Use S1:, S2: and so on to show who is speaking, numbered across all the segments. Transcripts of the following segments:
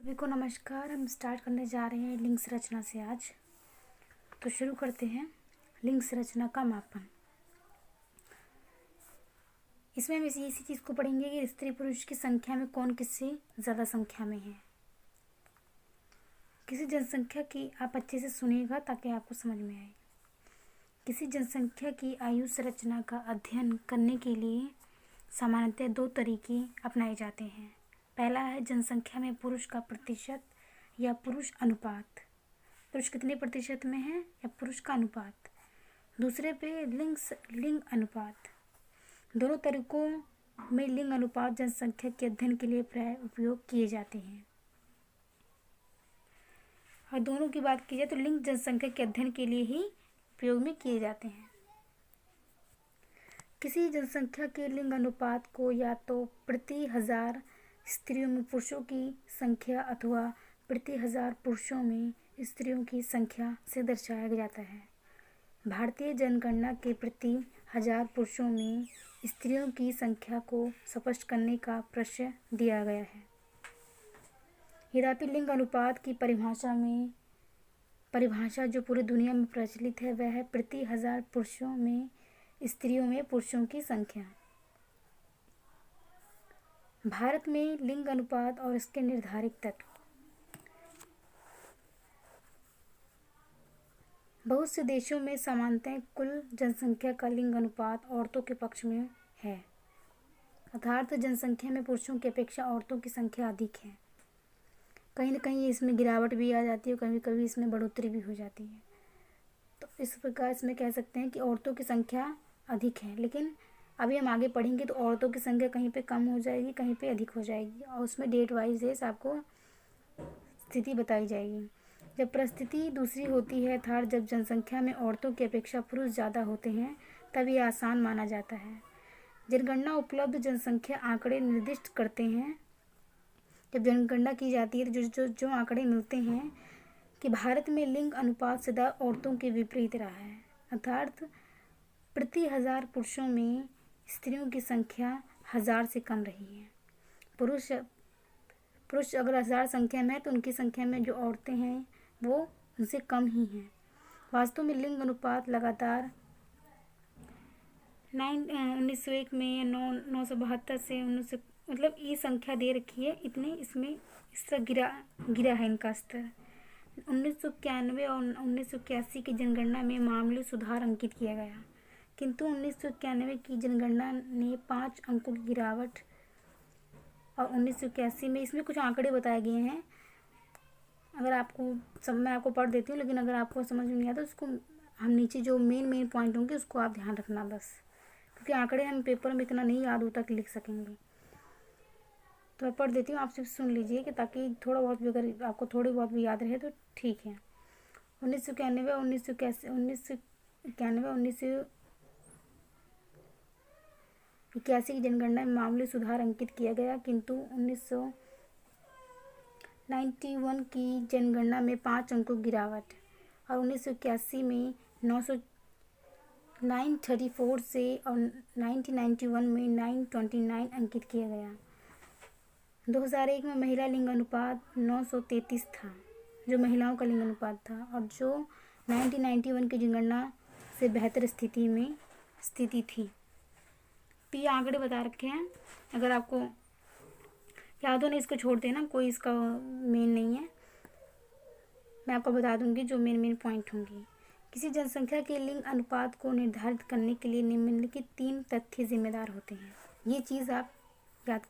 S1: सभी को नमस्कार। हम स्टार्ट करने जा रहे हैं लिंग संरचना से आज। तो शुरू करते हैं लिंग संरचना का मापन। इसमें हम इसी चीज़ को पढ़ेंगे कि स्त्री पुरुष की संख्या में कौन किससे ज़्यादा संख्या में है। किसी जनसंख्या की आप अच्छे से सुनिएगा ताकि आपको समझ में आए। किसी जनसंख्या की आयु संरचना का अध्ययन करने के लिए सामान्यतः दो तरीके अपनाए जाते हैं। पहला है जनसंख्या में पुरुष का प्रतिशत या पुरुष अनुपात, पुरुष कितने प्रतिशत में है या पुरुष का अनुपात। दूसरे पे लिंग अनुपात। दोनों तरीकों में लिंग अनुपात जनसंख्या के अध्ययन के लिए प्राय उपयोग किए जाते हैं। और दोनों की बात की जाए तो लिंग जनसंख्या के अध्ययन के लिए ही उपयोग में किए जाते हैं। किसी जनसंख्या के लिंग अनुपात को या तो प्रति हजार स्त्रियों में पुरुषों की संख्या अथवा प्रति हजार पुरुषों में स्त्रियों की संख्या से दर्शाया जाता है। भारतीय जनगणना के प्रति हजार पुरुषों में स्त्रियों की संख्या को स्पष्ट करने का प्रश्न दिया गया है। यद्यपि लिंग अनुपात की परिभाषा जो पूरी दुनिया में प्रचलित है वह है प्रति हजार पुरुषों में स्त्रियों में पुरुषों की संख्या। भारत में लिंग अनुपात और इसके निर्धारित तत्व। बहुत से देशों में सामान्यतः कुल जनसंख्या का लिंग अनुपात औरतों के पक्ष में है, अर्थात जनसंख्या में पुरुषों की अपेक्षा औरतों की संख्या अधिक है। कहीं न कहीं इसमें गिरावट भी आ जाती है, कभी कभी इसमें बढ़ोतरी भी हो जाती है। तो इस प्रकार इसमें कह सकते हैं कि औरतों की संख्या अधिक है, लेकिन अभी हम आगे पढ़ेंगे तो औरतों की संख्या कहीं पे कम हो जाएगी, कहीं पे अधिक हो जाएगी और उसमें डेट वाइज आपको स्थिति बताई जाएगी। जब परिस्थिति दूसरी होती है अर्थात जब जनसंख्या में औरतों की अपेक्षा पुरुष ज़्यादा होते हैं तब ये आसान माना जाता है। जनगणना उपलब्ध जनसंख्या आंकड़े निर्दिष्ट करते हैं। जब जनगणना की जाती है तो जो आंकड़े मिलते हैं कि भारत में लिंग अनुपात सदा औरतों के विपरीत रहा है, अर्थात प्रति हजार पुरुषों में स्त्रियों की संख्या 1000 से कम रही है। पुरुष अगर 1000 संख्या में है तो उनकी संख्या में जो औरतें हैं वो उनसे कम ही हैं। वास्तव में लिंग अनुपात लगातार 1901 में 972 से 1900 मतलब ये संख्या दे रखी है, इतने इसमें इसका गिरा है इनका स्तर। 1991 और 1981 की जनगणना में मामूली सुधार अंकित किया गया, किंतु 1991 की जनगणना ने 5 अंकों की गिरावट और 1981 में इसमें कुछ आंकड़े बताए गए हैं। अगर आपको मैं आपको पढ़ देती हूँ, लेकिन अगर आपको समझ में नहीं आता तो उसको हम नीचे जो मेन पॉइंट होंगे उसको आप ध्यान रखना बस, क्योंकि आंकड़े हम पेपर में इतना नहीं याद होता कि लिख सकेंगे। तो मैं पढ़ देती हूँ, आप सिर्फ सुन लीजिए कि ताकि थोड़ा बहुत भी अगर आपको थोड़ी बहुत भी याद रहे तो ठीक है। 1991 1981 की जनगणना में मामूली सुधार अंकित किया गया, किंतु 1991 की जनगणना में 5 अंकों गिरावट और 1981 में 934 से और 1991 में 929 अंकित किया गया। 2001 में महिला लिंग अनुपात 933 था, जो महिलाओं का लिंग अनुपात था, और जो 1991 की जनगणना से बेहतर स्थिति थी। तो ये आंकड़े बता रखे हैं, अगर आपको याद हो नहीं इसको छोड़ देना, कोई इसका मेन नहीं है। मैं आपको बता दूंगी जो मेन पॉइंट होंगी। किसी जनसंख्या के लिंग अनुपात को निर्धारित करने के लिए निम्नलिखित 3 तथ्य जिम्मेदार होते हैं। ये चीज़ आप याद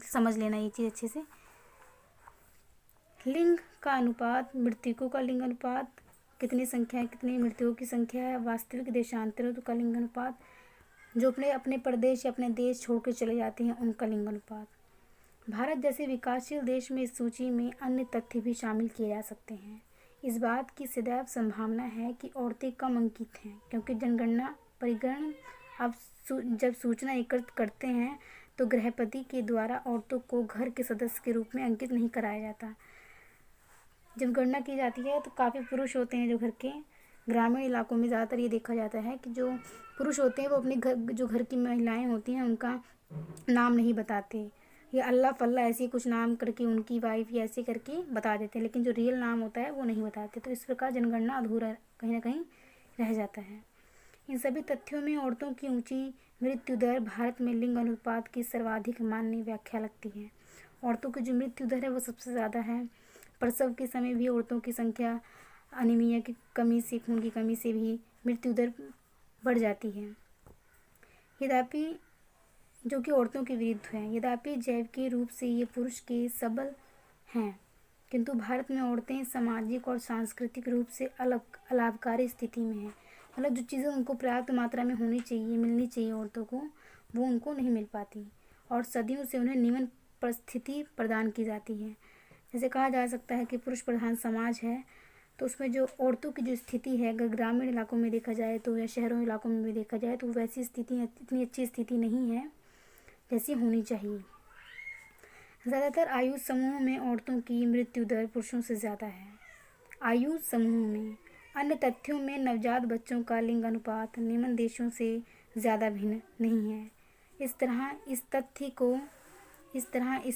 S1: समझ लेना, ये चीज़ अच्छे से। लिंग का अनुपात, मृतकों का लिंग अनुपात, कितनी मृतकों की संख्या है, वास्तविक देशांतरों का लिंग अनुपात, जो अपने प्रदेश या अपने देश छोड़ कर चले जाते हैं उनका लिंग अनुपात। भारत जैसे विकासशील देश में इस सूची में अन्य तथ्य भी शामिल किए जा सकते हैं। इस बात की सदैव संभावना है कि औरतें कम अंकित हैं, क्योंकि जनगणना परिगण अब जब सूचना एकत्र करते हैं तो गृहपति के द्वारा औरतों को घर के सदस्य के रूप में अंकित नहीं कराया जाता। जब गणना की जाती है तो काफ़ी पुरुष होते हैं जो घर के, ग्रामीण इलाकों में ज़्यादातर ये देखा जाता है कि जो पुरुष होते हैं वो अपने घर की महिलाएं होती हैं उनका नाम नहीं बताते, या अल्लाह फल्ला ऐसे कुछ नाम करके उनकी वाइफ या ऐसे करके बता देते हैं, लेकिन जो रियल नाम होता है वो नहीं बताते। तो इस प्रकार जनगणना अधूरा कहीं ना कहीं रह जाता है। इन सभी तथ्यों में औरतों की ऊंची मृत्यु दर भारत में लिंग अनुपात की सर्वाधिक मान्य व्याख्या लगती है। औरतों की जो मृत्यु दर है वो सबसे ज़्यादा है। प्रसव के समय भी औरतों की संख्या अनीमिया की कमी से, खून की कमी से भी मृत्यु दर बढ़ जाती है, यद्यपि जो कि औरतों के विरुद्ध है। यद्यपि जैव के रूप से ये पुरुष के सबल हैं, किंतु भारत में औरतें सामाजिक और सांस्कृतिक रूप से अलग अलाभकारी स्थिति में हैं। मतलब जो चीज़ें उनको पर्याप्त मात्रा में होनी चाहिए, मिलनी चाहिए औरतों को, वो उनको नहीं मिल पाती और सदियों से उन्हें निम्न परिस्थिति प्रदान की जाती है। जैसे कहा जा सकता है कि पुरुष प्रधान समाज है, तो उसमें जो औरतों की जो स्थिति है, अगर ग्रामीण इलाकों में देखा जाए तो या शहरों इलाकों में भी देखा जाए तो वैसी स्थिति, इतनी अच्छी स्थिति नहीं है जैसी होनी चाहिए। ज़्यादातर आयु समूह में औरतों की मृत्यु दर पुरुषों से ज़्यादा है। आयु समूह में अन्य तथ्यों में नवजात बच्चों का लिंग अनुपात निम्न देशों से ज़्यादा भिन्न नहीं है। इस तरह इस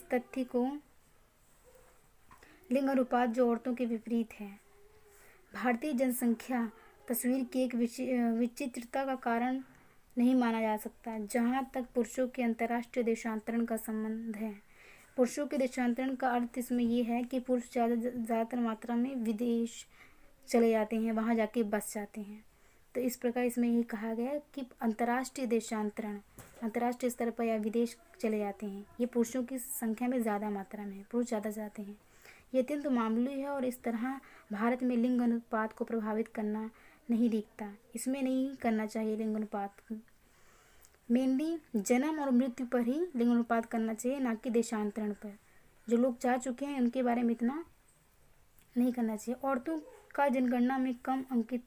S1: तथ्य को लिंग अनुपात जो औरतों के विपरीत है। भारतीय जनसंख्या तस्वीर की एक विचित्रता का कारण नहीं माना जा सकता। जहाँ तक पुरुषों के अंतर्राष्ट्रीय देशांतरण का संबंध है, पुरुषों के देशांतरण का अर्थ इसमें ये है कि पुरुष ज़्यादातर मात्रा में विदेश चले जाते हैं, वहाँ जाके बस जाते हैं। तो इस प्रकार इसमें यही कहा गया कि अंतर्राष्ट्रीय देशांतरण, अंतर्राष्ट्रीय स्तर पर या विदेश चले जाते हैं, ये पुरुषों की संख्या में ज़्यादा मात्रा में है, पुरुष ज़्यादा जाते हैं। ये अत्यंत मामूली है और इस तरह भारत में लिंग अनुपात को प्रभावित करना नहीं दिखता। इसमें नहीं करना चाहिए लिंग अनुपात। मेनली जन्म और मृत्यु पर ही लिंग अनुपात करना चाहिए, ना कि देशांतरण पर। जो लोग जा चुके हैं उनके बारे में इतना नहीं करना चाहिए। औरतों का जनगणना में कम अंकित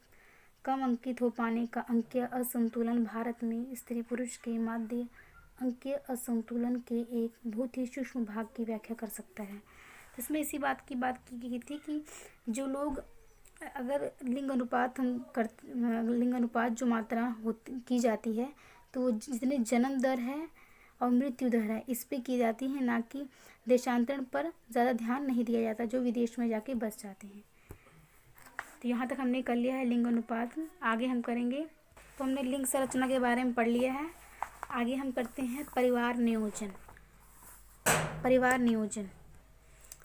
S1: हो पाने का अंकीय असंतुलन भारत में स्त्री पुरुष के मध्य अंकीय असंतुलन के एक बहुत ही सूक्ष्म भाग की व्याख्या कर सकता है। इसमें इसी बात की गई थी कि जो लोग अगर लिंग अनुपात जो मात्रा की जाती है तो वो जितने जन्म दर है और मृत्यु दर है इस पे की जाती है, ना कि देशांतरण पर ज़्यादा ध्यान नहीं दिया जाता जो विदेश में जाके बस जाते हैं। तो यहाँ तक हमने कर लिया है लिंग अनुपात। आगे हम करेंगे, तो हमने लिंग संरचना के बारे में पढ़ लिया है। आगे हम करते हैं परिवार नियोजन।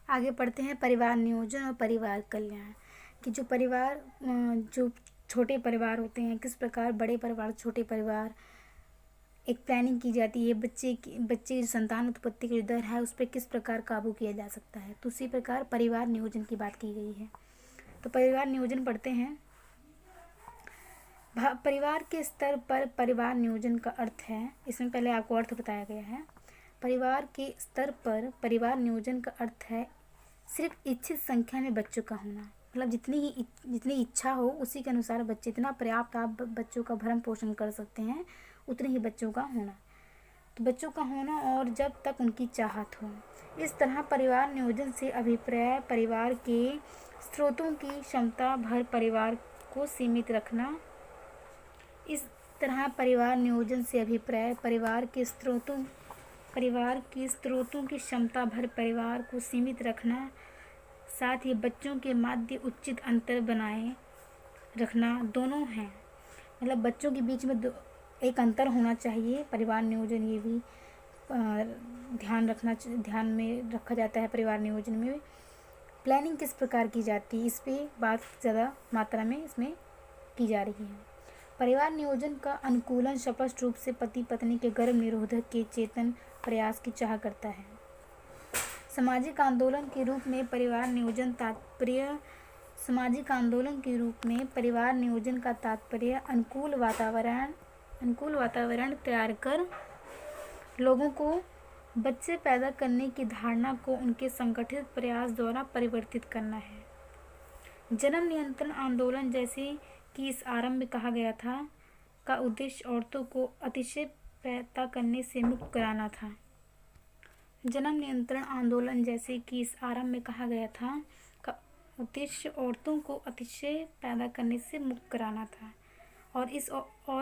S1: आगे पढ़ते हैं परिवार नियोजन और परिवार कल्याण, कि जो छोटे परिवार होते हैं, किस प्रकार बड़े परिवार, छोटे परिवार एक प्लानिंग की जाती है। बच्चे की संतान उत्पत्ति की दर है उस पर किस प्रकार काबू किया जा सकता है। तो उसी प्रकार परिवार नियोजन की बात की गई है। तो परिवार नियोजन पढ़ते हैं। परिवार के स्तर पर परिवार नियोजन का अर्थ है, इसमें पहले आपको अर्थ बताया गया है। परिवार के स्तर पर परिवार नियोजन का अर्थ है सिर्फ इच्छित संख्या में बच्चों का होना। मतलब जितनी इच्छा हो उसी के अनुसार बच्चे, इतना पर्याप्त आप बच्चों का भरण पोषण कर सकते हैं उतने ही बच्चों का होना। तो बच्चों का होना और जब तक उनकी चाहत हो। इस तरह परिवार नियोजन से अभिप्राय परिवार के स्रोतों की क्षमता भर परिवार को सीमित रखना। इस तरह परिवार नियोजन से अभिप्राय परिवार के स्रोतों की क्षमता भर परिवार को सीमित रखना, साथ ही बच्चों के मध्य उचित अंतर बनाए रखना दोनों हैं। मतलब बच्चों के बीच में एक अंतर होना चाहिए। परिवार नियोजन ये भी ध्यान में रखा जाता है। परिवार नियोजन में प्लानिंग किस प्रकार की जाती है, इस पे बात ज़्यादा मात्रा में इसमें की जा रही है। परिवार नियोजन का अनुकूलन स्पष्ट रूप से पति पत्नी के गर्भ निरोधक के चेतन प्रयास की चाह करता है। सामाजिक आंदोलन के रूप में परिवार नियोजन का तात्पर्य अनुकूल वातावरण तैयार कर लोगों को बच्चे पैदा करने की धारणा को उनके संगठित प्रयास द्वारा परिवर्तित करना है। जन्म नियंत्रण आंदोलन, जैसे कि इस आरंभ में कहा गया था, का उद्देश्य औरतों को अतिशय पैदा करने से मुक्त कराना था। जन्म नियंत्रण आंदोलन, जैसे कि इस आरंभ में कहा गया था, का उद्देश्य औरतों को अतिशय पैदा करने से मुक्त कराना था और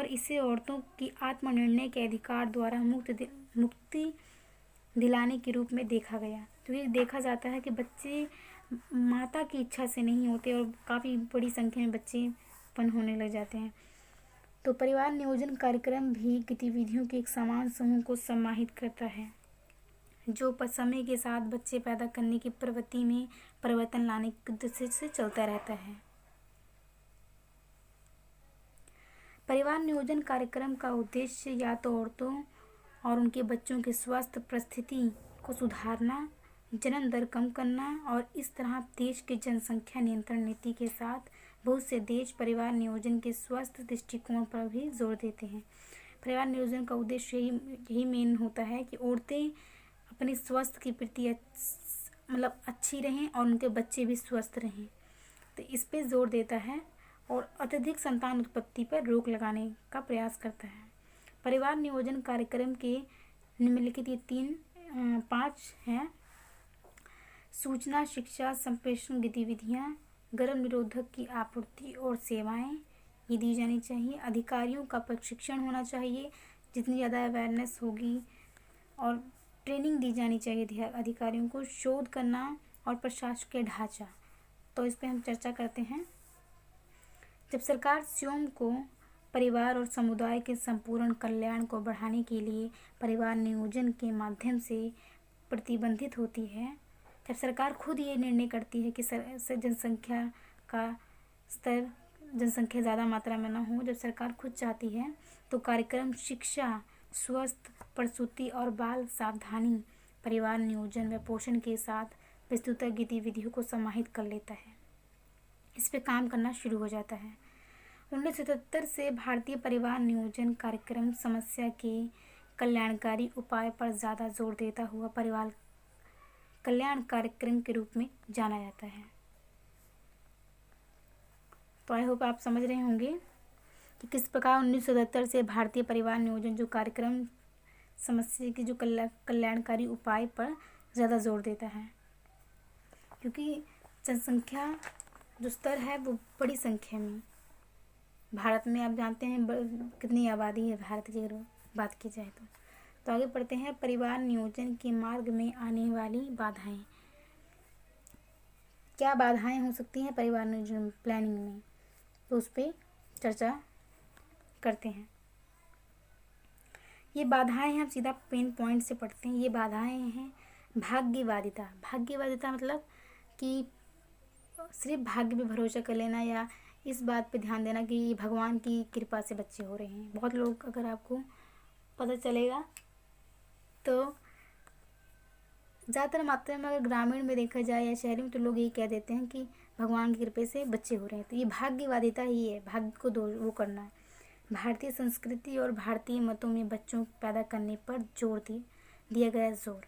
S1: इसे औरतों की आत्मनिर्णय के अधिकार द्वारा मुक्ति दिलाने के रूप में देखा गया। तो ये देखा जाता है कि बच्चे माता की इच्छा से नहीं होते और काफ़ी बड़ी संख्या में बच्चे उत्पन्न होने लग जाते हैं। तो परिवार नियोजन कार्यक्रम भी गतिविधियों के एक समान समूह को समाहित करता है जो समय के साथ बच्चे पैदा करने की प्रवृत्ति में परिवर्तन लाने के उद्देश्य से चलता रहता है। परिवार नियोजन कार्यक्रम का उद्देश्य या तो औरतों और उनके बच्चों के स्वास्थ्य परिस्थिति को सुधारना, जन्म दर कम करना और इस तरह देश के जनसंख्या नियंत्रण नीति के साथ बहुत से देश परिवार नियोजन के स्वस्थ दृष्टिकोण पर भी जोर देते हैं। परिवार नियोजन का उद्देश्य यही मेन होता है कि औरतें अपने स्वास्थ्य के प्रति मतलब अच्छी रहें और उनके बच्चे भी स्वस्थ रहें, तो इस पे जोर देता है और अत्यधिक संतान उत्पत्ति पर रोक लगाने का प्रयास करता है। परिवार नियोजन कार्यक्रम के निम्नलिखित ये 5 हैं: सूचना, शिक्षा, संप्रेषण गतिविधियाँ, गर्भ निरोधक की आपूर्ति और सेवाएं ये दी जानी चाहिए। अधिकारियों का प्रशिक्षण होना चाहिए, जितनी ज़्यादा अवेयरनेस होगी और ट्रेनिंग दी जानी चाहिए अधिकारियों को। शोध करना और प्रशासकीय ढांचा, तो इस पर हम चर्चा करते हैं। जब सरकार स्वयं को परिवार और समुदाय के संपूर्ण कल्याण को बढ़ाने के लिए परिवार नियोजन के माध्यम से प्रतिबंधित होती है, जब सरकार खुद ये निर्णय करती है कि जनसंख्या का स्तर, जनसंख्या ज़्यादा मात्रा में ना हो, जब सरकार खुद चाहती है तो कार्यक्रम शिक्षा, स्वस्थ प्रसूति और बाल सावधानी, परिवार नियोजन व पोषण के साथ विस्तृत गतिविधियों को समाहित कर लेता है। इस पे काम करना शुरू हो जाता है। 1977 से भारतीय परिवार नियोजन कार्यक्रम समस्या के कल्याणकारी उपाय पर ज़्यादा जोर देता हुआ परिवार कल्याण कार्यक्रम के रूप में जाना जाता है। तो आई होप आप समझ रहे होंगे कि किस प्रकार 1977 से भारतीय परिवार नियोजन जो कार्यक्रम समस्या के जो कल्याणकारी उपाय पर ज़्यादा जोर देता है, क्योंकि जनसंख्या जो स्तर है वो बड़ी संख्या में भारत में, आप जानते हैं कितनी आबादी है भारत की अगर बात की जाए तो आगे पढ़ते हैं। परिवार नियोजन के मार्ग में आने वाली बाधाएं, क्या बाधाएं हो सकती हैं परिवार नियोजन प्लानिंग में, तो उस पर चर्चा करते हैं। ये बाधाएं हम सीधा पेन पॉइंट से पढ़ते हैं। ये बाधाएं हैं भाग्यवादिता। भाग्यवादिता मतलब कि सिर्फ भाग्य पे भरोसा कर लेना या इस बात पे ध्यान देना कि भगवान की कृपा से बच्चे हो रहे हैं। बहुत लोग, अगर आपको पता चलेगा तो ज़्यादातर मात्रा में अगर ग्रामीण में देखा जाए या शहरी में, तो लोग यही कह देते हैं कि भगवान की कृपा से बच्चे हो रहे हैं। तो ये भाग्यवादिता ही है, भाग्य को वो करना है। भारतीय संस्कृति और भारतीय मतों में बच्चों पैदा करने पर दिया गया जोर।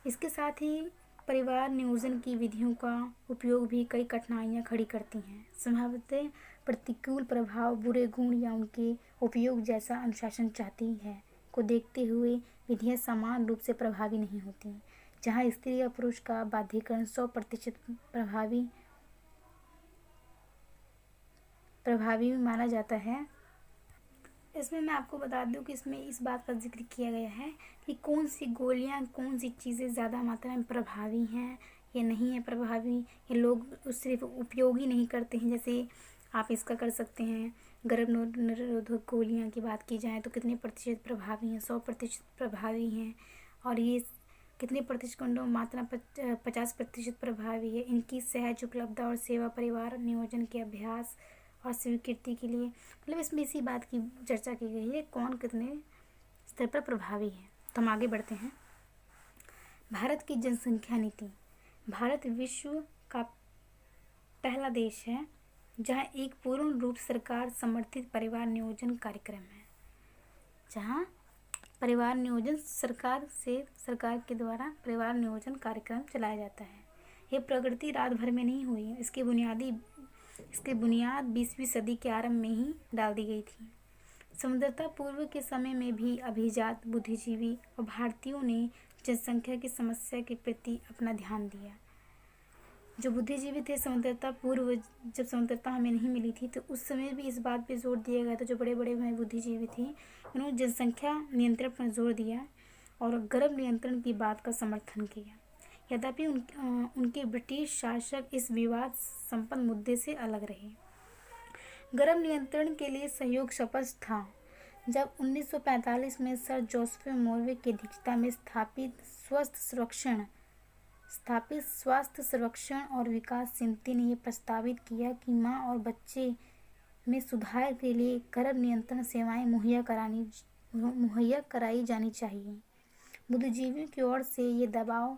S1: इसके साथ ही परिवार नियोजन की विधियों का उपयोग भी कई कठिनाइयाँ खड़ी करती हैं। संभावित प्रतिकूल प्रभाव, बुरे गुण या उनके उपयोग जैसा अनुशासन चाहती है को देखते हुए विधियाँ समान रूप से प्रभावी नहीं होती। जहाँ स्त्री या पुरुष का बाध्यकरण 100% प्रभावी माना जाता है। इसमें मैं आपको बता दूं कि इसमें इस बात का जिक्र किया गया है कि कौन सी गोलियां, कौन सी चीज़ें ज़्यादा मात्रा में प्रभावी हैं या नहीं है प्रभावी, ये लोग सिर्फ उपयोग ही नहीं करते हैं। जैसे आप इसका कर सकते हैं, गर्भ निरोधक गोलियां की बात की जाए तो कितने प्रतिशत प्रभावी हैं, 100% प्रभावी हैं। और ये कितने प्रतिशत मात्रा 50% प्रभावी है। इनकी सहज उपलब्धता और सेवा परिवार नियोजन के अभ्यास और स्वीकृति के लिए, मतलब इसमें इसी बात की चर्चा की गई है कौन कितने स्तर पर प्रभावी है। तो हम आगे बढ़ते हैं। भारत की जनसंख्या नीति। भारत विश्व का पहला देश है जहां एक पूर्ण रूप सरकार समर्थित परिवार नियोजन कार्यक्रम है। जहां परिवार नियोजन सरकार के द्वारा परिवार नियोजन कार्यक्रम चलाया जाता है। ये प्रगति रात भर में नहीं हुई है। इसकी बुनियाद 20वीं सदी के आरंभ में ही डाल दी गई थी। स्वतंत्रता पूर्व के समय में भी अभिजात, बुद्धिजीवी और भारतीयों ने जनसंख्या की समस्या के प्रति अपना ध्यान दिया। जो बुद्धिजीवी थे स्वतंत्रता पूर्व, जब स्वतंत्रता हमें नहीं मिली थी तो उस समय भी इस बात पे जोर दिया गया था। जो बड़े बड़े बुद्धिजीवी थे उन्होंने जनसंख्या नियंत्रण पर जोर दिया और गर्भ नियंत्रण की बात का समर्थन किया। यद्यपि उनके ब्रिटिश शासक इस विवाद संपन्न मुद्दे से अलग रहे। गर्भ नियंत्रण के लिए सहयोग स्पष्ट था जब 1945 में सर जोसेफ मोरवे की अध्यक्षता में स्थापित स्वास्थ्य संरक्षण और विकास समिति ने यह प्रस्तावित किया कि मां और बच्चे में सुधार के लिए गर्भ नियंत्रण सेवाएं मुहैया कराई जानी चाहिए। बुद्धिजीवियों की ओर से ये दबाव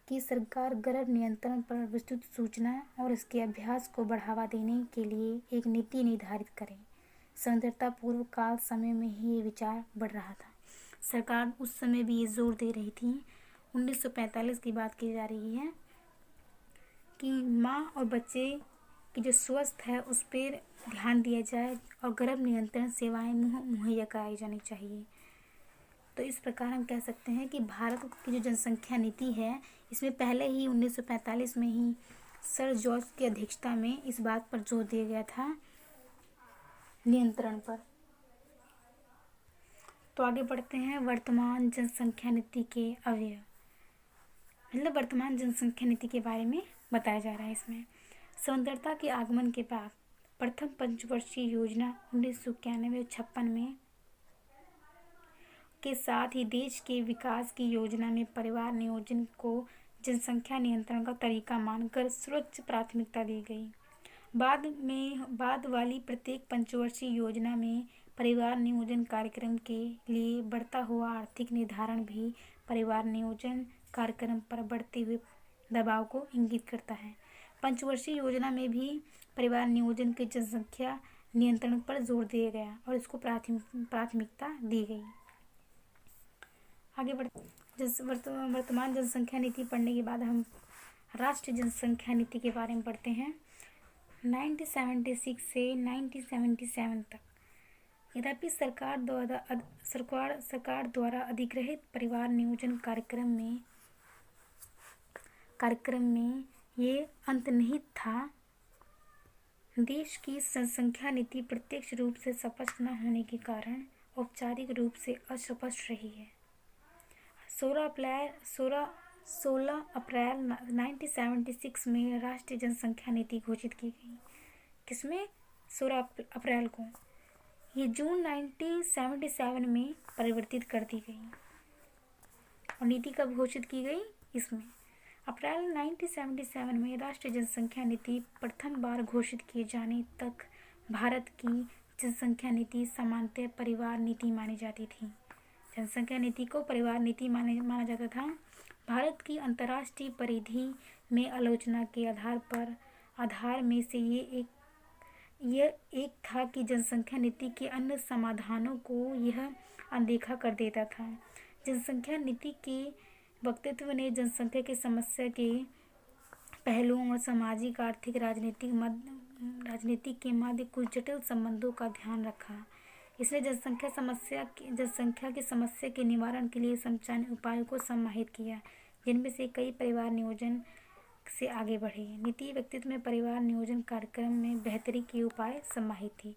S1: कि सरकार गर्भ नियंत्रण पर विस्तृत सूचना और इसके अभ्यास को बढ़ावा देने के लिए एक नीति निर्धारित करे। स्वतंत्रता पूर्व काल समय में ही ये विचार बढ़ रहा था। सरकार उस समय भी ये जोर दे रही थी, 1945 की बात की जा रही है, कि माँ और बच्चे की जो स्वास्थ्य है उस पर ध्यान दिया जाए और गर्भ नियंत्रण सेवाएं मुहैया कराई जानी चाहिए। तो इस प्रकार हम कह सकते हैं कि भारत की जो जनसंख्या नीति है इसमें पहले ही 1945 में ही सर जॉर्ज की अध्यक्षता में इस बात पर जोर दिया गया था, नियंत्रण पर। तो आगे बढ़ते हैं वर्तमान जनसंख्या नीति के अवयव, मतलब वर्तमान जनसंख्या नीति के बारे में बताया जा रहा है। इसमें स्वतंत्रता के आगमन के बाद प्रथम पंचवर्षीय योजना 1991-56 में के साथ ही देश के विकास की योजना में परिवार नियोजन को जनसंख्या नियंत्रण का तरीका मानकर सर्वोच्च प्राथमिकता दी गई। बाद वाली प्रत्येक पंचवर्षीय योजना में परिवार नियोजन कार्यक्रम के लिए बढ़ता हुआ आर्थिक निर्धारण भी परिवार नियोजन कार्यक्रम पर बढ़ते हुए दबाव को इंगित करता है। पंचवर्षीय योजना में भी परिवार नियोजन के जनसंख्या नियंत्रण पर जोर दिया गया और इसको प्राथमिकता दी गई। आगे वर्तमान जनसंख्या नीति पढ़ने के बाद हम राष्ट्रीय जनसंख्या नीति के बारे में पढ़ते हैं। 1976 से 1977 तक यद्यपि सरकार द्वारा अधिग्रहित परिवार नियोजन कार्यक्रम में ये अंतर्निहित था, देश की जनसंख्या नीति प्रत्यक्ष रूप से स्पष्ट न होने के कारण औपचारिक रूप से अस्पष्ट रही है। 16 अप्रैल 1976 में राष्ट्रीय जनसंख्या नीति घोषित की गई। किसमें? 16 अप्रैल को। ये जून 1977 में परिवर्तित कर दी गई और नीति कब घोषित की गई? इसमें अप्रैल 1977 में राष्ट्रीय जनसंख्या नीति प्रथम बार घोषित किए जाने तक भारत की जनसंख्या नीति सामान्यतः परिवार नीति मानी जाती थी। जनसंख्या नीति को परिवार नीति माना जाता था। भारत की अंतर्राष्ट्रीय परिधि में आलोचना के आधार में से ये एक था कि जनसंख्या नीति के अन्य समाधानों को यह अनदेखा कर देता था। जनसंख्या नीति के वक्तव्य ने जनसंख्या की समस्या के पहलुओं और सामाजिक, आर्थिक, राजनीतिक के मध्य कुछ जटिल संबंधों का ध्यान रखा। इसने जनसंख्या की समस्या के निवारण के लिए समचानी उपायों को समाहित किया, जिनमें से कई परिवार नियोजन से आगे बढ़े। नीति व्यक्तित्व में परिवार नियोजन कार्यक्रम में बेहतरी के उपाय समाहित थी।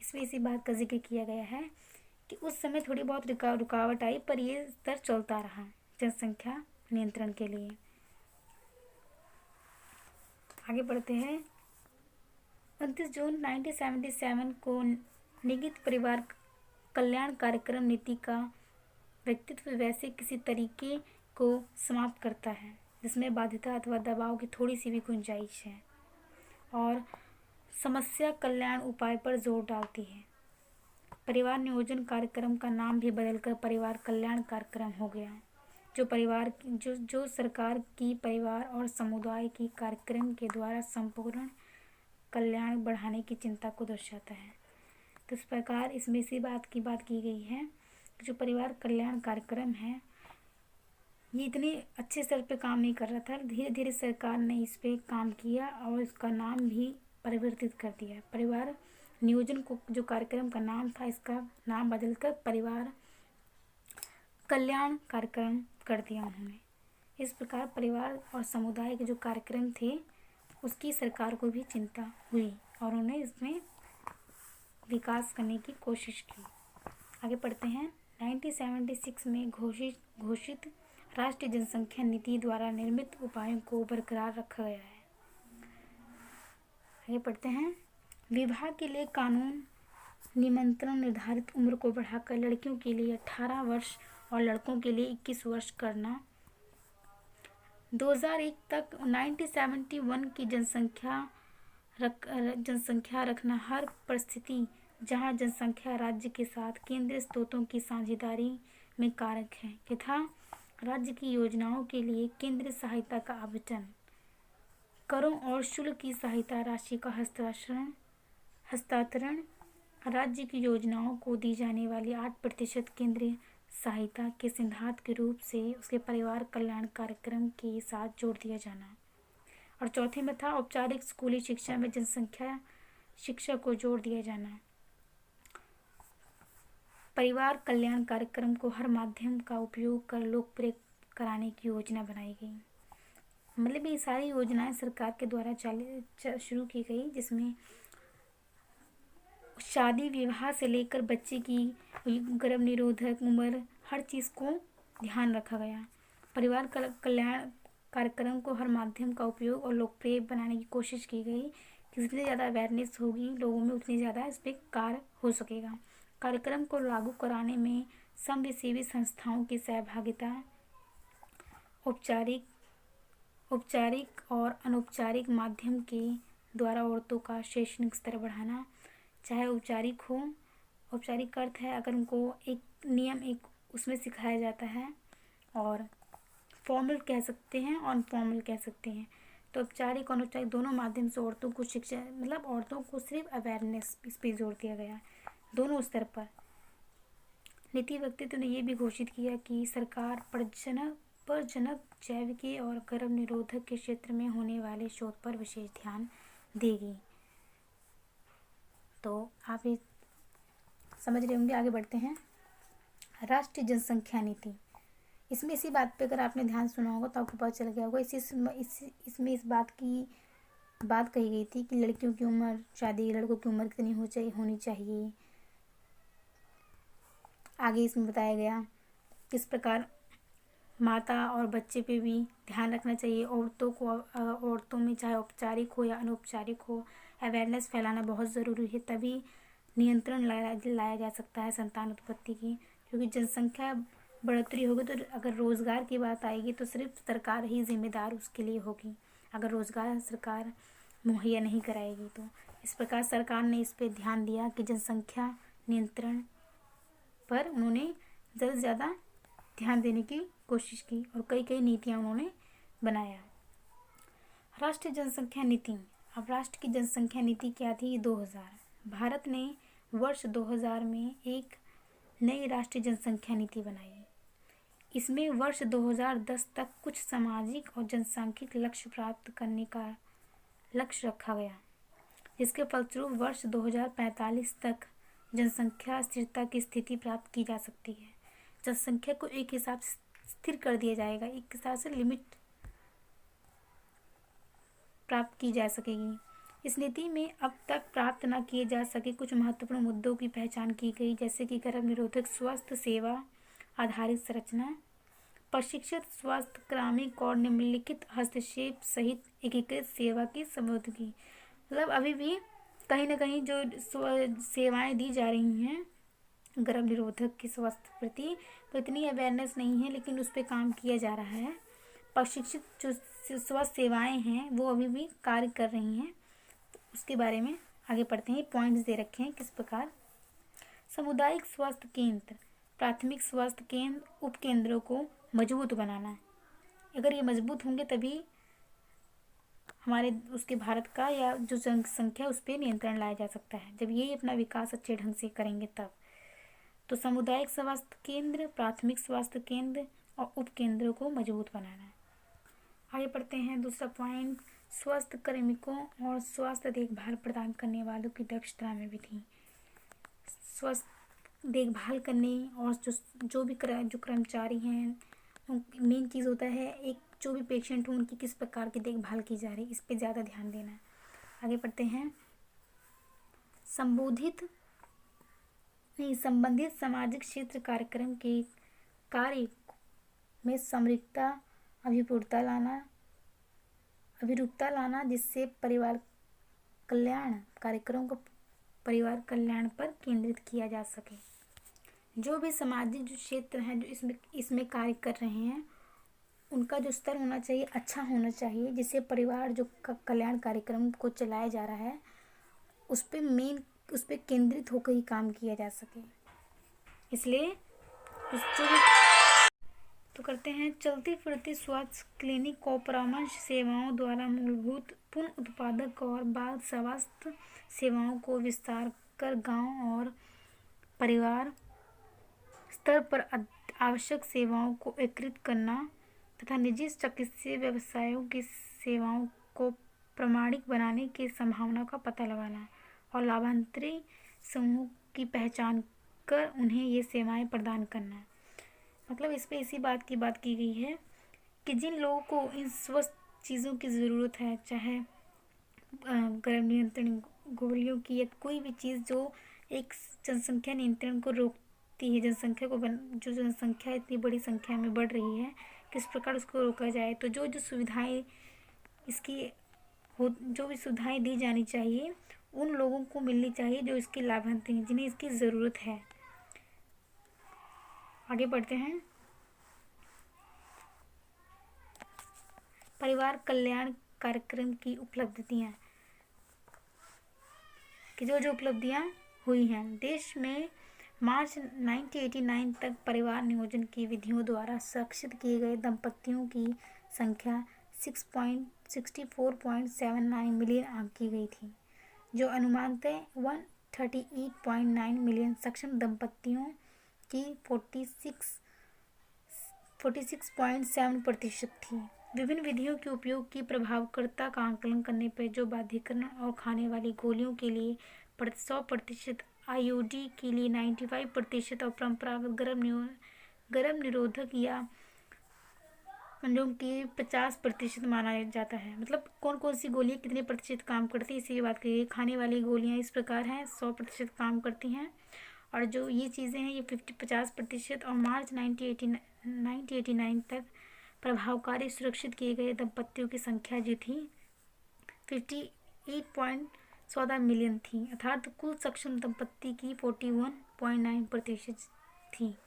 S1: इसमें इसी बात का जिक्र किया गया है कि उस समय थोड़ी बहुत रुकावट आई, पर यह स्तर चलता रहा जनसंख्या नियंत्रण के लिए। आगे बढ़ते हैं। 29 जून 1977 को निगमित परिवार कल्याण कार्यक्रम नीति का व्यक्तित्व वैसे किसी तरीके को समाप्त करता है जिसमें बाध्यता अथवा दबाव की थोड़ी सी भी गुंजाइश है और समस्या कल्याण उपाय पर जोर डालती है। परिवार नियोजन कार्यक्रम का नाम भी बदलकर परिवार कल्याण कार्यक्रम हो गया, जो सरकार की परिवार और समुदाय की कार्यक्रम के द्वारा संपूर्ण कल्याण बढ़ाने की चिंता को दर्शाता है। तो इस प्रकार इसमें इसी बात की गई है कि जो परिवार कल्याण कार्यक्रम है ये इतने अच्छे स्तर पे काम नहीं कर रहा था। धीरे धीरे सरकार ने इस पे काम किया और इसका नाम भी परिवर्तित कर दिया। परिवार नियोजन को जो कार्यक्रम का नाम था, इसका नाम बदलकर परिवार कल्याण कार्यक्रम कर दिया उन्होंने। इस प्रकार परिवार और समुदाय के जो कार्यक्रम थे उसकी सरकार को भी चिंता हुई और उन्हें इसमें विकास करने की कोशिश की। आगे पढ़ते हैं। 1976 में घोषित राष्ट्रीय जनसंख्या नीति द्वारा निर्मित उपायों को बरकरार रखा गया है। आगे पढ़ते हैं। विवाह के लिए कानून निमंत्रण निर्धारित उम्र को बढ़ाकर लड़कियों के लिए 18 वर्ष और लड़कों के लिए 21 वर्ष करना। 2001 तक 1971 की जनसंख्या रखना हर परिस्थिति जहां जनसंख्या राज्य के साथ केंद्रीय स्रोतों की साझेदारी में कारक है तथा राज्य की योजनाओं के लिए केंद्रीय सहायता का आवंटन, करों और शुल्क की सहायता राशि का हस्तांतरण, राज्य की योजनाओं को दी जाने वाली 8% केंद्रीय सहायता के सिद्धांत के रूप से उसके परिवार कल्याण कार्यक्रम के साथ जोड़ दिया जाना। और चौथे में था औपचारिक स्कूली शिक्षा में जनसंख्या शिक्षा को जोड़ दिया जाना। परिवार कल्याण कार्यक्रम को हर माध्यम का उपयोग कर लोकप्रिय कराने की योजना बनाई गई। मतलब ये सारी योजनाएं सरकार के द्वारा शुरू की गई, जिसमें शादी विवाह से लेकर बच्चे की गर्भ निरोधक उम्र हर चीज़ को ध्यान रखा गया। परिवार कल्याण कार्यक्रम को हर माध्यम का उपयोग और लोकप्रिय बनाने की कोशिश की गई कि जितनी ज़्यादा अवेयरनेस होगी लोगों में उतनी ज़्यादा इस पर कार्य हो सकेगा। कार्यक्रम को लागू कराने में समाजसेवी संस्थाओं की सहभागिता, औपचारिक और अनौपचारिक माध्यम के द्वारा औरतों का शैक्षणिक स्तर बढ़ाना, चाहे औपचारिक हो, औपचारिक अर्थ है अगर उनको एक नियम एक उसमें सिखाया जाता है, और फॉर्मल कह सकते हैं और अनफॉर्मल कह सकते हैं। तो औपचारिक और अनौपचारिक दोनों माध्यम से औरतों को शिक्षा, मतलब औरतों को सिर्फ अवेयरनेस इस पर जोर दिया गया दोनों स्तर पर। नीति व्यक्तित्व ने यह भी घोषित किया कि सरकार प्रजनक जैविकी और गर्भ निरोधक के क्षेत्र में होने वाले शोध पर विशेष ध्यान देगी। तो आप ये समझ रहे होंगे। आगे बढ़ते हैं। राष्ट्रीय जनसंख्या नीति, इसमें इसी बात पे अगर आपने ध्यान सुना होगा तो आपको पता चल गया होगा। इसमें इस बात कही गई थी कि लड़कियों की उम्र, शादी लड़कों की उम्र कितनी होनी चाहिए। आगे इसमें बताया गया किस प्रकार माता और बच्चे पे भी ध्यान रखना चाहिए। औरतों में चाहे औपचारिक हो या अनौपचारिक हो अवेयरनेस फैलाना बहुत ज़रूरी है, तभी नियंत्रण लाया जा सकता है संतान उत्पत्ति की। क्योंकि जनसंख्या बढ़ोतरी होगी तो अगर रोज़गार की बात आएगी तो सिर्फ सरकार ही जिम्मेदार उसके लिए होगी, अगर रोज़गार सरकार मुहैया नहीं कराएगी तो। इस प्रकार सरकार ने इस पर ध्यान दिया कि जनसंख्या नियंत्रण पर उन्होंने ज़्यादा से ज़्यादा ध्यान देने की कोशिश की और कई नीतियाँ उन्होंने बनाया। राष्ट्रीय जनसंख्या नीति। अब राष्ट्र की जनसंख्या नीति क्या थी? 2000। भारत ने वर्ष 2000 में एक नई राष्ट्रीय जनसंख्या नीति बनाई। इसमें वर्ष 2010 तक कुछ सामाजिक और जनसांख्यिक लक्ष्य प्राप्त करने का लक्ष्य रखा गया, जिसके फलस्वरूप वर्ष 2045 तक जनसंख्या स्थिरता की स्थिति प्राप्त की जा सकती है। जनसंख्या को एक हिसाब से स्थिर कर दिया जाएगा, एक हिसाब से लिमिट प्राप्त की जा सकेगी। इस नीति में अब तक प्राप्त न किए जा सके कुछ महत्वपूर्ण मुद्दों की पहचान की गई, जैसे कि गर्भ निरोधक स्वास्थ्य सेवा आधारित संरचना, प्रशिक्षित स्वास्थ्य कार्मिक और निम्नलिखित हस्तक्षेप सहित एकीकृत सेवा की समृद्धि। मतलब अभी भी कहीं ना कहीं जो सेवाएं दी जा रही हैं गर्भ निरोधक के स्वास्थ्य प्रति, तो इतनी अवेयरनेस नहीं है, लेकिन उस पर काम किया जा रहा है। प्रशिक्षित जो स्वास्थ्य सेवाएं हैं वो अभी भी कार्य कर रही हैं, तो उसके बारे में आगे पढ़ते हैं। पॉइंट्स दे रखे हैं किस प्रकार। सामुदायिक स्वास्थ्य केंद्र, प्राथमिक स्वास्थ्य केंद्र, उपकेंद्रों को मजबूत बनाना। अगर ये मजबूत होंगे तभी हमारे उसके भारत का या जो जनसंख्या उस पर नियंत्रण लाया जा सकता है, जब ये अपना विकास अच्छे ढंग से करेंगे तब। तो सामुदायिक स्वास्थ्य केंद्र, प्राथमिक स्वास्थ्य केंद्र और उपकेंद्रों को मजबूत बनाना। आगे पढ़ते हैं। दूसरा पॉइंट, स्वास्थ्य कार्मिकों और स्वास्थ्य देखभाल प्रदान करने वालों की दक्षता में वृद्धि। स्वास्थ्य देखभाल करने और जो कर्मचारी हैं, मेन चीज़ होता है एक जो भी पेशेंट हो उनकी किस प्रकार की देखभाल की जा रही है, इस पे ज़्यादा ध्यान देना। आगे पढ़ते हैं। संबोधित नहीं, संबंधित सामाजिक क्षेत्र कार्यक्रम के कार्य में समरूपता, अभिरूपता लाना, जिससे परिवार कल्याण कार्यक्रम को परिवार कल्याण पर केंद्रित किया जा सके। जो भी सामाजिक जो क्षेत्र हैं जो इसमें कार्य कर रहे हैं, उनका जो स्तर होना चाहिए अच्छा होना चाहिए, जिससे परिवार जो कल्याण कार्यक्रम को चलाया जा रहा है उस पर केंद्रित होकर ही काम किया जा सके। इसलिए तो करते हैं, चलती फिरती स्वास्थ्य क्लिनिक और परामर्श सेवाओं द्वारा मूलभूत पुनः उत्पादक और बाल स्वास्थ्य सेवाओं को विस्तार कर गांव और परिवार स्तर पर आवश्यक सेवाओं को एकीकृत करना तथा निजी चिकित्सीय व्यवसायों की सेवाओं को प्रमाणिक बनाने की संभावना का पता लगाना और लाभार्थी समूह की पहचान कर उन्हें ये सेवाएं प्रदान करना। मतलब इस पे इसी बात की गई है कि जिन लोगों को इन स्वस्थ चीज़ों की ज़रूरत है, चाहे गर्भ नियंत्रण गोलियों की या कोई भी चीज़ जो एक जनसंख्या नियंत्रण को रोकती है, जो जनसंख्या इतनी बड़ी संख्या में बढ़ रही है, किस प्रकार उसको रोका जाए, तो जो सुविधाएं जो भी सुविधाएं दी जानी चाहिए उन लोगों को मिलनी चाहिए जो इसके लाभार्थी हैं, जिन्हें इसकी ज़रूरत है। आगे बढ़ते हैं, परिवार कल्याण कार्यक्रम की उपलब्धियां कि जो उपलब्धियां हुई हैं। देश में मार्च 1989 तक परिवार नियोजन की विधियों द्वारा सुरक्षित किए गए दंपतियों की संख्या 64.79 मिलियन आंकी गई थी, जो अनुमानतः 138.9 मिलियन सक्षम दंपतियों की 46.7% थी। विभिन्न विधियों के उपयोग की प्रभावकारिता का आकलन करने पर जो बाध्यकरण और खाने वाली गोलियों के लिए 100%, आईयूडी के लिए 95% और परंपरागत गर्भ निरोधक या कंडोम के 50% माना जाता है। मतलब कौन कौन सी गोलियां कितने प्रतिशत काम करती है, इसी बात की। खाने वाली गोलियां इस प्रकार हैं, 100% काम करती हैं, और जो ये चीज़ें हैं ये 50% और मार्च 1989 तक प्रभावकारी सुरक्षित किए गए दंपतियों की संख्या जो थी 58.14 मिलियन थी, अर्थात कुल सक्षम दंपति की 41.9% थी।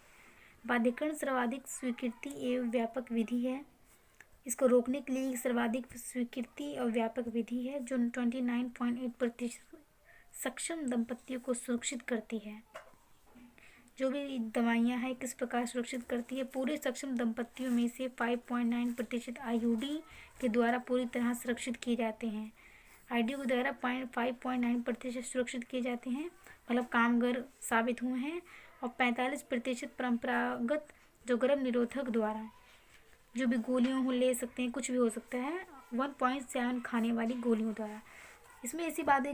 S1: बाध्यकरण सर्वाधिक स्वीकृति एवं व्यापक विधि है। इसको रोकने के लिए सर्वाधिक स्वीकृति और व्यापक विधि है जो 29.8% सक्षम दंपतियों को सुरक्षित करती है। जो भी दवाइयाँ हैं किस प्रकार सुरक्षित करती है, पूरे सक्षम दंपतियों में से 5.9% आईयूडी के द्वारा पूरी तरह सुरक्षित किए जाते हैं। आईडी के द्वारा 5.9% सुरक्षित किए जाते हैं, मतलब कामगार साबित हुए हैं, और 45% परंपरागत जो गर्भ निरोधक द्वारा जो भी गोलियों हो ले सकते हैं, कुछ भी हो सकता है, 1.7 खाने वाली गोलियों द्वारा। इसमें ऐसी बात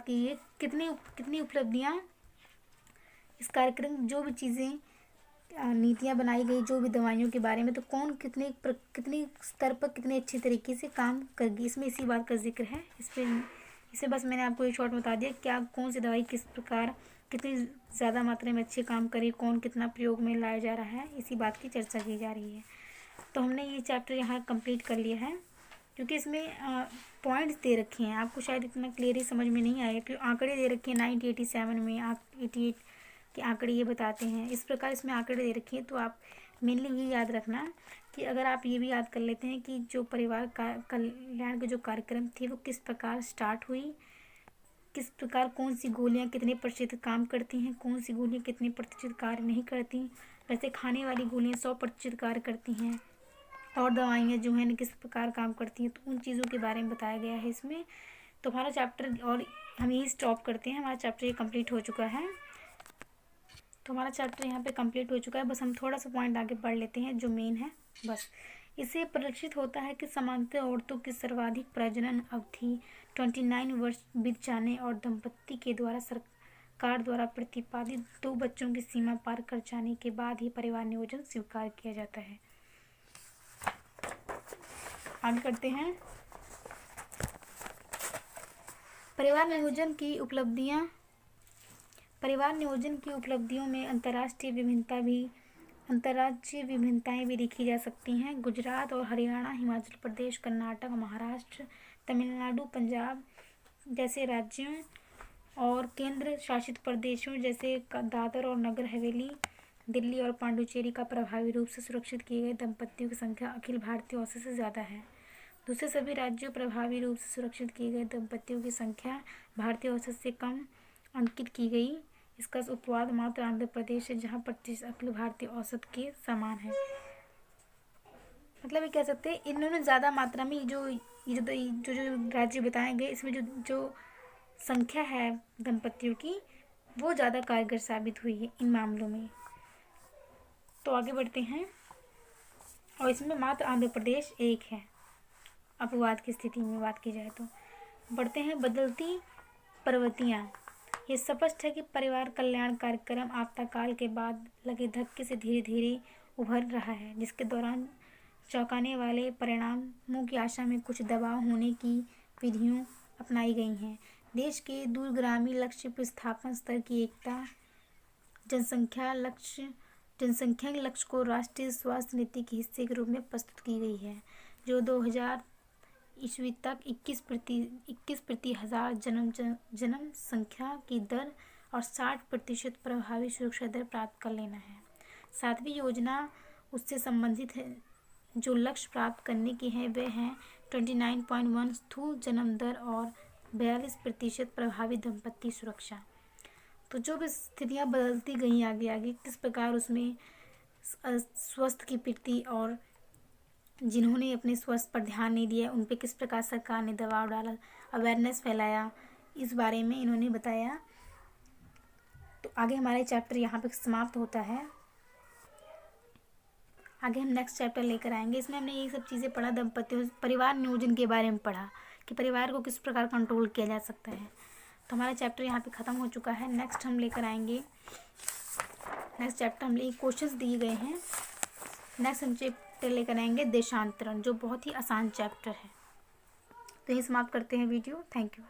S1: की है कितनी उपलब्धियाँ इस कार्यक्रम जो भी चीज़ें नीतियाँ बनाई गई जो भी दवाइयों के बारे में, तो कौन कितने स्तर पर कितने अच्छे तरीके से काम करगी, इसमें इसी बात का जिक्र है। इसे बस मैंने आपको एक शॉर्ट बता दिया क्या कौन सी दवाई किस प्रकार कितनी ज़्यादा मात्रा में अच्छे काम करे, कौन कितना प्रयोग में लाया जा रहा है, इसी बात की चर्चा की जा रही है। तो हमने ये चैप्टर यहाँ कंप्लीट कर लिया है, क्योंकि इसमें पॉइंट्स दे रखे हैं। आपको शायद इतना क्लियरली समझ में नहीं आया कि आंकड़े दे रखे हैं 1987 में 88 के आंकड़े ये बताते हैं। इस प्रकार इसमें आंकड़े दे रखे हैं, तो आप मेनली ये याद रखना कि अगर आप ये भी याद कर लेते हैं कि जो परिवार कल्याण के जो कार्यक्रम थे वो किस प्रकार स्टार्ट हुई, किस प्रकार कौन सी गोलियां कितने प्रतिशत काम करती हैं, कौन सी गोलियां कितने प्रतिशत कार्य नहीं करती, वैसे खाने वाली गोलियां 100% कार्य करती हैं, और दवाइयाँ जो हैं किस प्रकार काम करती हैं, तो उन चीज़ों के बारे में बताया गया है इसमें। तो हमारा चैप्टर, और हम यही स्टॉप करते हैं, हमारा चैप्टर ये कंप्लीट हो चुका है। तो हमारा चैप्टर यहाँ पे कंप्लीट हो चुका है, बस हम थोड़ा सा पॉइंट आगे पढ़ लेते हैं जो मेन है बस। इससे परिलक्षित होता है कि सामान्यतः औरतों की सर्वाधिक प्रजनन अवधि 29 वर्ष बीत जाने और दंपति के द्वारा सरकार द्वारा प्रतिपादित 2 बच्चों की सीमा पार कर जाने के बाद ही परिवार नियोजन स्वीकार किया जाता है। आगे करते हैं, परिवार नियोजन की उपलब्धियां। परिवार नियोजन की उपलब्धियों में अंतर्राज्यीय विभिन्नताएं भी देखी जा सकती हैं। गुजरात और हरियाणा, हिमाचल प्रदेश, कर्नाटक, महाराष्ट्र, तमिलनाडु, पंजाब जैसे राज्यों और केंद्र शासित प्रदेशों जैसे दादर और नगर हवेली, दिल्ली और पांडुचेरी का प्रभावी रूप से सुरक्षित किए गए दंपतियों की संख्या अखिल भारतीय औसत से ज़्यादा है। दूसरे सभी राज्यों प्रभावी रूप से सुरक्षित किए गए दंपतियों की संख्या भारतीय औसत से कम अंकित की गई। इसका उपवाद मात्र आंध्र प्रदेश है, जहाँ 25 अखिल भारतीय औसत के समान है। मतलब ये कह सकते हैं इन्होंने ज़्यादा मात्रा में जो राज्य बताए गए, इसमें जो संख्या है दंपतियों की वो ज़्यादा कारगर साबित हुई है इन मामलों में। तो आगे बढ़ते हैं, और इसमें मात्र आंध्र प्रदेश एक है अपवाद की स्थिति में बात की जाए तो। बढ़ते हैं, बदलती प्रवृत्तियाँ। ये स्पष्ट है कि परिवार कल्याण कार्यक्रम आपदाकाल के बाद लगे धक्के से धीरे धीरे उभर रहा है, जिसके दौरान चौंकाने वाले परिणामों की आशा में कुछ दबाव होने की विधियाँ अपनाई गई हैं। देश के दूरगामी लक्ष्य प्रतिस्थापन स्तर की एकता, जनसंख्या लक्ष्य को राष्ट्रीय स्वास्थ्य नीति के हिस्से के रूप में प्रस्तुत की गई है, जो 2000 ईस्वी तक 21 प्रति हजार जन्म संख्या की दर और 60% प्रभावी सुरक्षा दर प्राप्त कर लेना है। 7वीं योजना उससे संबंधित है, जो लक्ष्य प्राप्त करने की है वे हैं 29.1 स्थूल जन्म दर और 42% प्रभावी दंपति सुरक्षा। तो जो भी स्थितियाँ बदलती गई आगे किस प्रकार उसमें स्वास्थ्य की प्रति और जिन्होंने अपने स्वास्थ्य पर ध्यान नहीं दिया उन पे किस प्रकार सरकार ने दबाव डाला, अवेयरनेस फैलाया, इस बारे में इन्होंने बताया। तो आगे हमारे चैप्टर यहाँ पे समाप्त होता है। आगे हम नेक्स्ट चैप्टर लेकर आएंगे। इसमें हमने ये सब चीज़ें पढ़ा, दंपतियों परिवार नियोजन के बारे में पढ़ा कि परिवार को किस प्रकार कंट्रोल किया जा सकता है। तो हमारा चैप्टर यहाँ पे ख़त्म हो चुका है। नेक्स्ट हम लेकर आएंगे, नेक्स्ट चैप्टर हम लिए क्वेश्चंस दिए गए हैं। नेक्स्ट हम चैप्टर लेकर आएंगे देशांतरण, जो बहुत ही आसान चैप्टर है। तो यही समाप्त करते हैं वीडियो। Thank you.